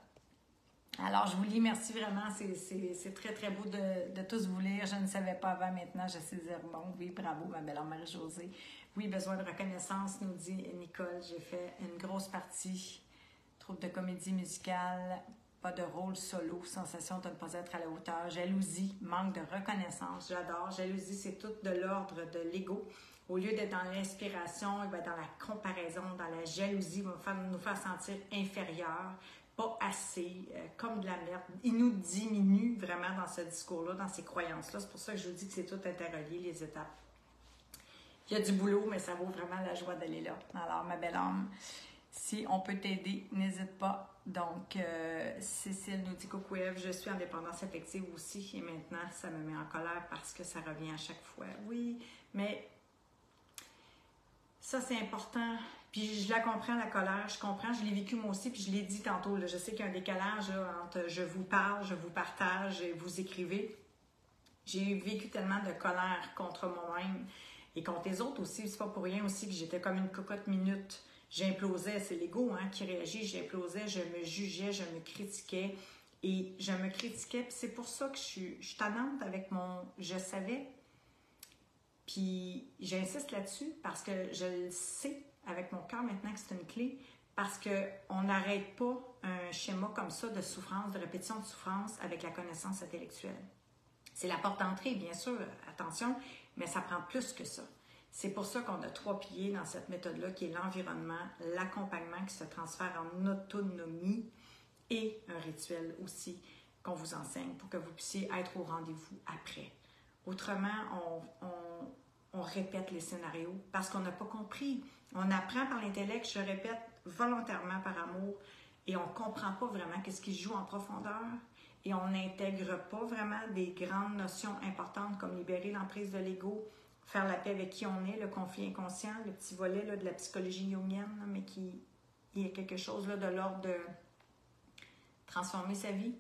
S1: Alors, je vous lis, merci vraiment. C'est très, très beau de tous vous lire. Je ne savais pas avant, maintenant, je sais dire bon. Oui, bravo, ma belle Marie-Josée. Oui, besoin de reconnaissance, nous dit Nicole. J'ai fait une grosse partie, troupe de comédie musicale, pas de rôle solo, sensation de ne pas être à la hauteur, jalousie, manque de reconnaissance. J'adore. Jalousie, c'est tout de l'ordre de l'ego. Au lieu d'être dans l'inspiration, il va être dans la comparaison, dans la jalousie, il va nous faire sentir inférieurs, pas assez, comme de la merde. Il nous diminue vraiment dans ce discours-là, dans ces croyances-là. C'est pour ça que je vous dis que c'est tout interrelié, les étapes. Il y a du boulot, mais ça vaut vraiment la joie d'aller là. Alors, ma belle âme, si on peut t'aider, n'hésite pas. Donc, Cécile nous dit « Coucou Ève, je suis en dépendance affective aussi et maintenant, ça me met en colère parce que ça revient à chaque fois. » Oui, mais ça, c'est important. Puis je la comprends, la colère. Je comprends, je l'ai vécu moi aussi, puis je l'ai dit tantôt. Là, je sais qu'il y a un décalage là, entre je vous parle, je vous partage et vous écrivez. J'ai vécu tellement de colère contre moi-même et contre les autres aussi. C'est pas pour rien aussi que j'étais comme une cocotte minute. J'implosais, c'est l'ego qui réagit. J'implosais, je me jugeais, je me critiquais. Et je me critiquais. Puis c'est pour ça que je suis tannante avec mon « je savais ». Puis j'insiste là-dessus parce que je le sais avec mon cœur maintenant que c'est une clé, parce qu'on n'arrête pas un schéma comme ça de souffrance, de répétition de souffrance avec la connaissance intellectuelle. C'est la porte d'entrée, bien sûr, attention, mais ça prend plus que ça. C'est pour ça qu'on a 3 piliers dans cette méthode-là, qui est l'environnement, l'accompagnement qui se transfère en autonomie et un rituel aussi qu'on vous enseigne pour que vous puissiez être au rendez-vous après. Autrement, on répète les scénarios parce qu'on n'a pas compris. On apprend par l'intellect, je répète volontairement par amour, et on ne comprend pas vraiment qu'est-ce qui se joue en profondeur et on n'intègre pas vraiment des grandes notions importantes comme libérer l'emprise de l'ego, faire la paix avec qui on est, le conflit inconscient, le petit volet là, de la psychologie jungienne, mais il y a quelque chose là, de l'ordre de transformer sa vie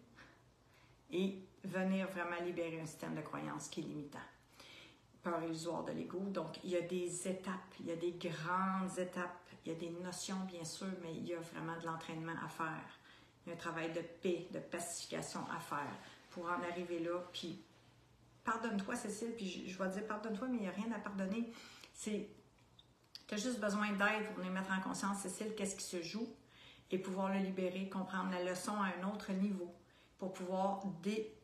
S1: et venir vraiment libérer un système de croyances qui est limitant. Peur illusoire de l'ego. Donc, il y a des étapes, il y a des grandes étapes, il y a des notions, bien sûr, mais il y a vraiment de l'entraînement à faire. Il y a un travail de paix, de pacification à faire pour en arriver là. Puis, pardonne-toi, Cécile, puis je vais te dire pardonne-toi, mais il n'y a rien à pardonner. Tu as juste besoin d'aide pour venir mettre en conscience, Cécile, qu'est-ce qui se joue et pouvoir le libérer, comprendre la leçon à un autre niveau pour pouvoir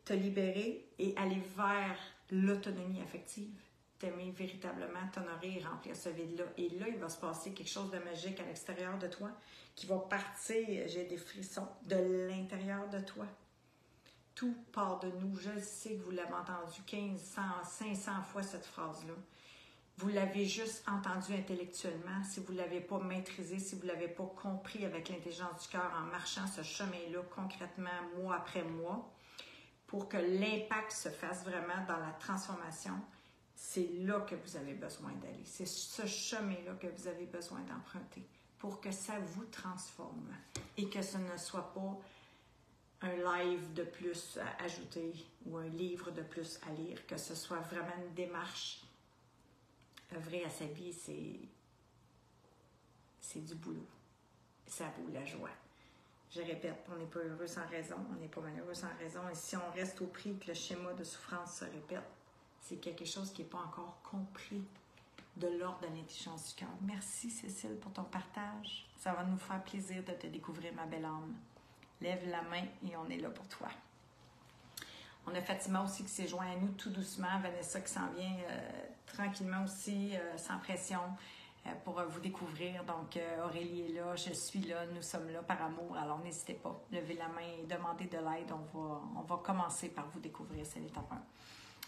S1: te libérer et aller vers l'autonomie affective. T'aimer véritablement, t'honorer et remplir ce vide-là. Et là, il va se passer quelque chose de magique à l'extérieur de toi qui va partir, j'ai des frissons, de l'intérieur de toi. Tout part de nous. Je sais que vous l'avez entendu 1500, 500 fois cette phrase-là. Vous l'avez juste entendu intellectuellement, si vous ne l'avez pas maîtrisé, si vous ne l'avez pas compris avec l'intelligence du cœur en marchant ce chemin-là concrètement, mois après mois, pour que l'impact se fasse vraiment dans la transformation, c'est là que vous avez besoin d'aller. C'est ce chemin-là que vous avez besoin d'emprunter pour que ça vous transforme et que ce ne soit pas un live de plus à ajouter ou un livre de plus à lire, que ce soit vraiment une démarche. Œuvrer à sa vie, c'est du boulot. Ça vaut la joie. Je répète, on n'est pas heureux sans raison, on n'est pas malheureux sans raison. Et si on reste au prix que le schéma de souffrance se répète, c'est quelque chose qui n'est pas encore compris de l'ordre de l'intelligence du cœur. Merci Cécile pour ton partage. Ça va nous faire plaisir de te découvrir, ma belle âme. Lève la main et on est là pour toi. On a Fatima aussi qui s'est joint à nous tout doucement. Vanessa qui s'en vient tranquillement aussi, sans pression, pour vous découvrir. Donc, Aurélie est là, je suis là, nous sommes là par amour. Alors, n'hésitez pas, levez la main et demandez de l'aide. On va commencer par vous découvrir, c'est l'étape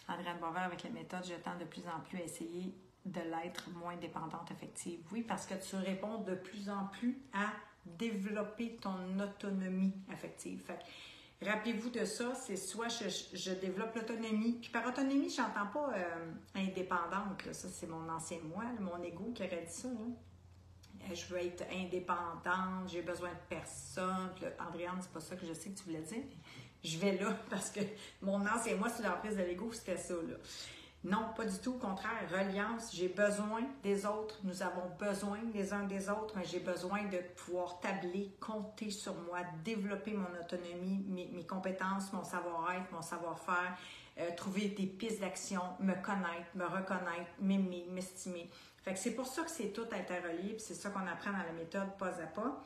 S1: 1. Andréane Boisvert, avec les méthodes, je tends de plus en plus à essayer de l'être moins dépendante affective. Oui, parce que tu réponds de plus en plus à développer ton autonomie affective. Fait que, rappelez-vous de ça, c'est soit je développe l'autonomie, puis par autonomie, je n'entends pas indépendante, là. Ça c'est mon ancien moi, là, mon ego qui aurait dit ça. Là. Je veux être indépendante, j'ai besoin de personne. Puis là, Andréane, c'est pas ça que je sais que tu voulais dire, mais je vais là parce que mon ancien moi sur l'emprise de l'ego, c'était ça. Là. Non, pas du tout. Au contraire, reliance, j'ai besoin des autres. Nous avons besoin les uns des autres, mais j'ai besoin de pouvoir tabler, compter sur moi, développer mon autonomie, mes compétences, mon savoir-être, mon savoir-faire, trouver des pistes d'action, me connaître, me reconnaître, m'aimer, m'estimer. Fait que c'est pour ça que c'est tout interrelié, puis c'est ça qu'on apprend dans la méthode pas à pas,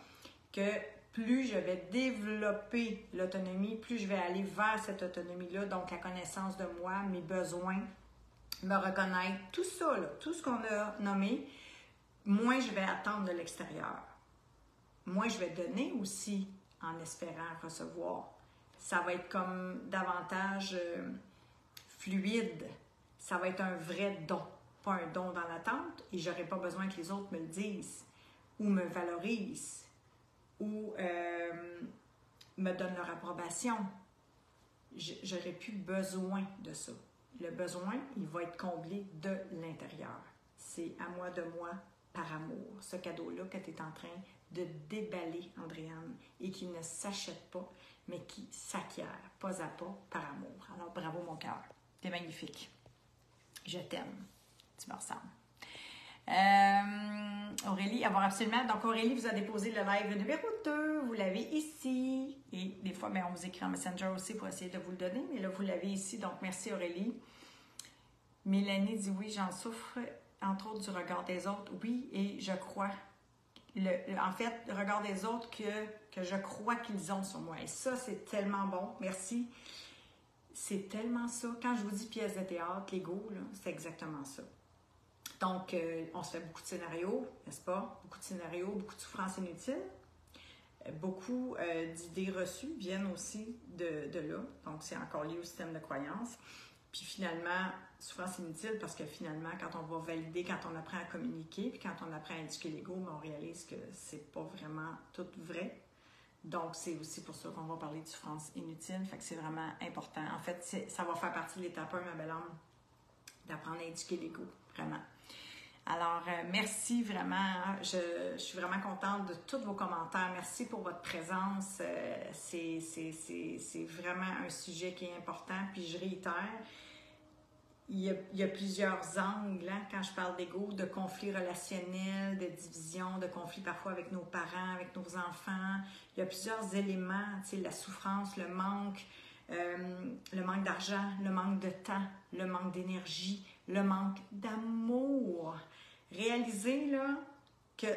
S1: que plus je vais développer l'autonomie, plus je vais aller vers cette autonomie-là, donc la connaissance de moi, mes besoins, me reconnaître, tout ça, là, tout ce qu'on a nommé, moins je vais attendre de l'extérieur. Moins je vais donner aussi en espérant recevoir. Ça va être comme davantage fluide. Ça va être un vrai don, pas un don dans l'attente et j'aurai pas besoin que les autres me le disent ou me valorisent ou me donnent leur approbation. J'aurais plus besoin de ça. Le besoin, il va être comblé de l'intérieur. C'est à moi de moi par amour. Ce cadeau-là que tu es en train de déballer, Andréane, et qui ne s'achète pas, mais qui s'acquiert pas à pas par amour. Alors, bravo mon cœur. T'es magnifique. Je t'aime. Tu me ressembles. Aurélie, avoir absolument. Donc, Aurélie vous a déposé le live numéro 2. Vous l'avez ici. Et des fois, on vous écrit en Messenger aussi pour essayer de vous le donner. Mais là, vous l'avez ici. Donc, merci Aurélie. Mélanie dit oui, j'en souffre, entre autres du regard des autres. Oui, et je crois. En fait, le regard des autres que je crois qu'ils ont sur moi. Et ça, c'est tellement bon. Merci. C'est tellement ça. Quand je vous dis pièce de théâtre, l'ego, c'est exactement ça. Donc, on se fait beaucoup de scénarios, n'est-ce pas? Beaucoup de scénarios, beaucoup de souffrances inutiles. Beaucoup d'idées reçues viennent aussi de là. Donc, c'est encore lié au système de croyance. Puis finalement, souffrance inutile parce que finalement, quand on va valider, quand on apprend à communiquer, puis quand on apprend à éduquer l'ego, on réalise que c'est pas vraiment tout vrai. Donc, c'est aussi pour ça qu'on va parler de souffrance inutile. Fait que c'est vraiment important. En fait, ça va faire partie de l'étape 1, ma belle âme, d'apprendre à éduquer l'ego, vraiment. Alors, merci vraiment. Je suis vraiment contente de tous vos commentaires. Merci pour votre présence. C'est vraiment un sujet qui est important. Puis je réitère, il y a plusieurs angles quand je parle d'ego, de conflits relationnels, de division, de conflits parfois avec nos parents, avec nos enfants. Il y a plusieurs éléments, tu sais, la souffrance, le manque d'argent, le manque de temps, le manque d'énergie, le manque d'amour. Réalisez là, que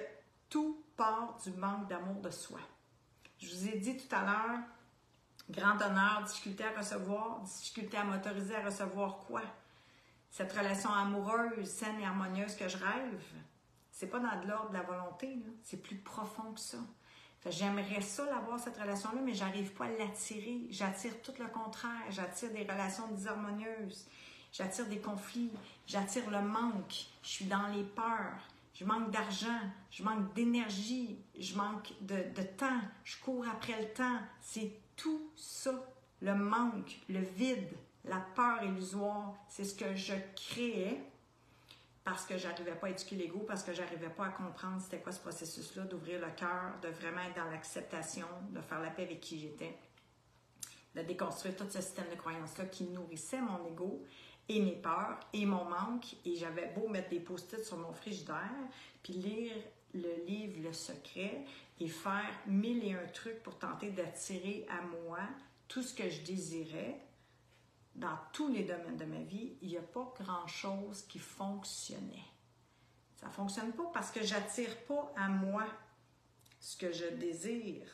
S1: tout part du manque d'amour de soi. Je vous ai dit tout à l'heure, grand honneur, difficulté à recevoir, difficulté à m'autoriser à recevoir quoi? Cette relation amoureuse, saine et harmonieuse que je rêve, c'est pas dans de l'ordre de la volonté, là. C'est plus profond que ça. J'aimerais ça l'avoir, cette relation-là, mais j'arrive pas à l'attirer. J'attire tout le contraire. J'attire des relations disharmonieuses. J'attire des conflits, j'attire le manque, je suis dans les peurs, je manque d'argent, je manque d'énergie, je manque de temps, je cours après le temps. C'est tout ça, le manque, le vide, la peur illusoire, c'est ce que je créais parce que j'arrivais pas à éduquer l'ego, parce que j'arrivais pas à comprendre c'était quoi ce processus-là, d'ouvrir le cœur, de vraiment être dans l'acceptation, de faire la paix avec qui j'étais, de déconstruire tout ce système de croyances-là qui nourrissait mon ego et mes peurs et mon manque. Et j'avais beau mettre des post-it sur mon frigidaire, puis lire le livre Le Secret et faire 1001 trucs pour tenter d'attirer à moi tout ce que je désirais dans tous les domaines de ma vie, il n'y a pas grand-chose qui fonctionnait. Ça ne fonctionne pas parce que j'attire pas à moi ce que je désire.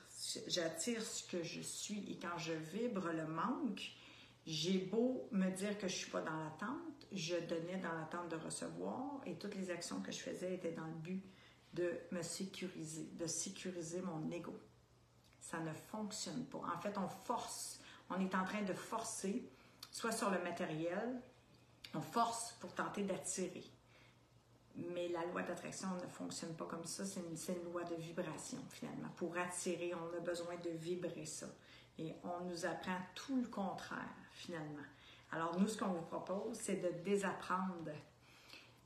S1: J'attire ce que je suis. Et quand je vibre le manque, j'ai beau me dire que je ne suis pas dans l'attente, je donnais dans l'attente de recevoir et toutes les actions que je faisais étaient dans le but de me sécuriser, de sécuriser mon ego. Ça ne fonctionne pas. En fait, on est en train de forcer, soit sur le matériel, on force pour tenter d'attirer. Mais la loi d'attraction ne fonctionne pas comme ça. C'est une loi de vibration, finalement. Pour attirer, on a besoin de vibrer ça. Et on nous apprend tout le contraire, finalement. Alors, nous, ce qu'on vous propose, c'est de désapprendre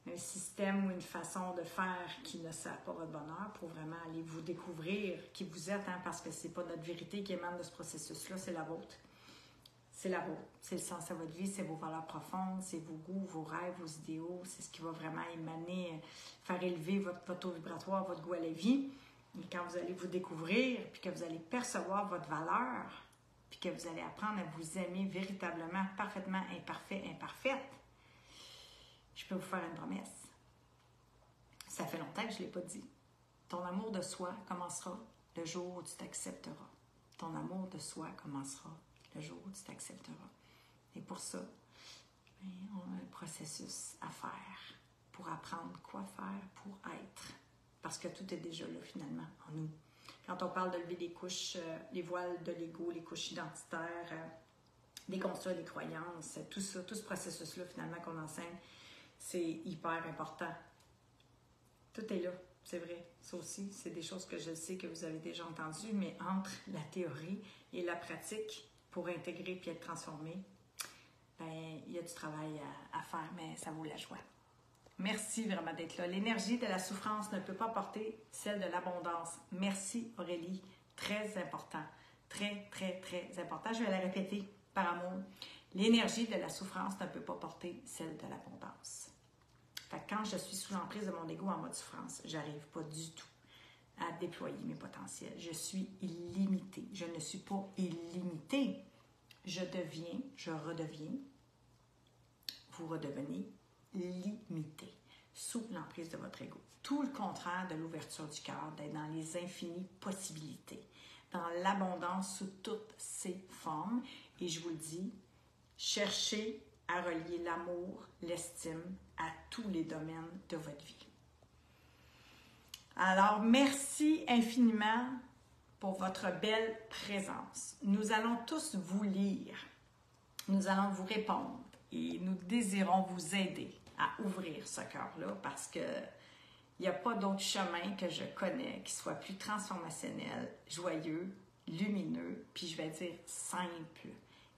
S1: un système ou une façon de faire qui ne sert pas votre bonheur pour vraiment aller vous découvrir qui vous êtes, hein, parce que c'est pas notre vérité qui émane de ce processus-là, c'est la vôtre. C'est la vôtre. C'est le sens à votre vie, c'est vos valeurs profondes, c'est vos goûts, vos rêves, vos idéaux. C'est ce qui va vraiment émaner, faire élever votre taux vibratoire, votre goût à la vie. Et quand vous allez vous découvrir, puis que vous allez percevoir votre valeur, puis que vous allez apprendre à vous aimer véritablement, parfaitement, imparfait, imparfaite, je peux vous faire une promesse. Ça fait longtemps que je ne l'ai pas dit. Ton amour de soi commencera le jour où tu t'accepteras. Ton amour de soi commencera le jour où tu t'accepteras. Et pour ça, on a un processus à faire pour apprendre quoi faire pour être. Parce que tout est déjà là, finalement, en nous. Quand on parle de lever les couches, les voiles de l'ego, les couches identitaires, déconstruire les croyances, tout ça, tout ce processus-là, finalement, qu'on enseigne, c'est hyper important. Tout est là, c'est vrai. Ça aussi, c'est des choses que je sais que vous avez déjà entendues, mais entre la théorie et la pratique, pour intégrer puis être transformé, ben, il y a du travail à faire, mais ça vaut la joie. Merci vraiment d'être là. L'énergie de la souffrance ne peut pas porter celle de l'abondance. Merci Aurélie, très important. Très, très, très important. Je vais la répéter par amour. L'énergie de la souffrance ne peut pas porter celle de l'abondance. Fait que quand je suis sous l'emprise de mon ego en mode souffrance, j'arrive pas du tout à déployer mes potentiels. Je suis illimitée. Je ne suis pas illimitée. Je deviens, je redeviens, vous redevenez limité sous l'emprise de votre ego. Tout le contraire de l'ouverture du cœur, d'être dans les infinies possibilités, dans l'abondance sous toutes ses formes. Et je vous le dis, cherchez à relier l'amour, l'estime à tous les domaines de votre vie. Alors, merci infiniment pour votre belle présence. Nous allons tous vous lire. Nous allons vous répondre et nous désirons vous aider à ouvrir ce cœur-là parce que il n'y a pas d'autre chemin que je connais qui soit plus transformationnel, joyeux, lumineux, puis je vais dire simple.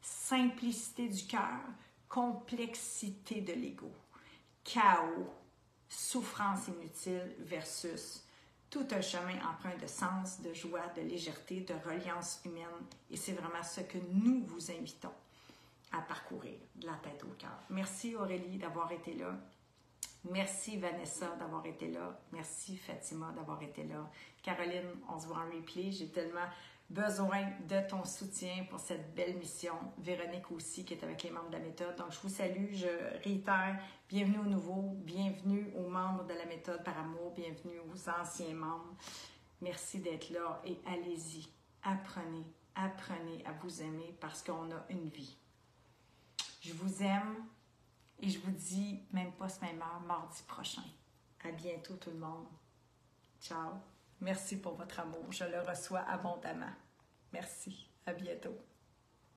S1: Simplicité du cœur, complexité de l'ego, chaos, souffrance inutile versus tout un chemin empreint de sens, de joie, de légèreté, de reliance humaine. Et c'est vraiment ce que nous vous invitons à parcourir de la tête au cœur. Merci Aurélie d'avoir été là. Merci Vanessa d'avoir été là. Merci Fatima d'avoir été là. Caroline, on se voit en replay. J'ai tellement besoin de ton soutien pour cette belle mission. Véronique aussi, qui est avec les membres de la méthode. Donc, je vous salue, je réitère, bienvenue aux nouveaux, bienvenue aux membres de la méthode par amour, bienvenue aux anciens membres. Merci d'être là et allez-y, apprenez à vous aimer parce qu'on a une vie. Je vous aime et je vous dis, même pas ce même heure, mardi prochain. À bientôt tout le monde. Ciao. Merci pour votre amour. Je le reçois abondamment. Merci. À bientôt.